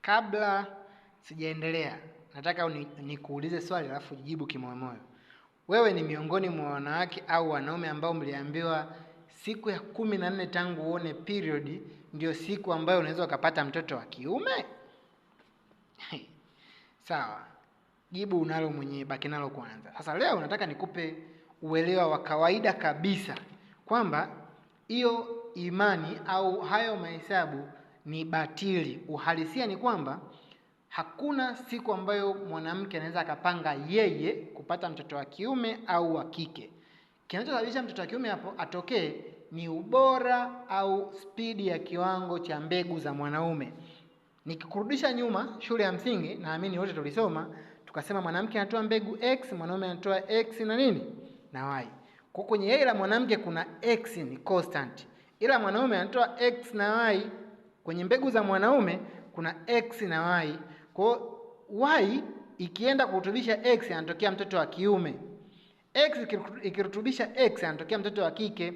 kabla sijaendelea, nataka nikuulize swali alafu jibu kimoyomoyo. Wewe ni miongoni mwa wanawake au wanaume ambao mliambiwa siku ya 14 tangu uone period ndio siku ambayo unaweza ukapata mtoto wa kiume? Sawa. Jibu unalo mwenyewe, baki nalo kwanza. Sasa leo nataka nikupe uelewa wa kawaida kabisa kwamba hiyo imani au hayo mahesabu ni batili. Uhalisia ni kwamba hakuna siku ambayo mwanamke anaweza akapanga yeye kupata mtoto wa kiume au wa kike. Kinachosababisha mtoto wa kiume hapo atokee ni ubora au spidi ya kiwango cha mbegu za mwanaume. Nikikurudisha nyuma shule ya msingi, naamini wote tulisoma, tukasema mwanamke anatoa mbegu X, mwanaume anatoa X na nini? Na Y. Kwa kwenye yai la mwanamke kuna X ni constant. Ila mwanaume anatoa X na Y. Kwenye mbegu za mwanaume kuna X na Y. Kwa Y ikienda kurutubisha X anatokea mtoto wa kiume. X ikirutubisha X anatokea mtoto wa kike.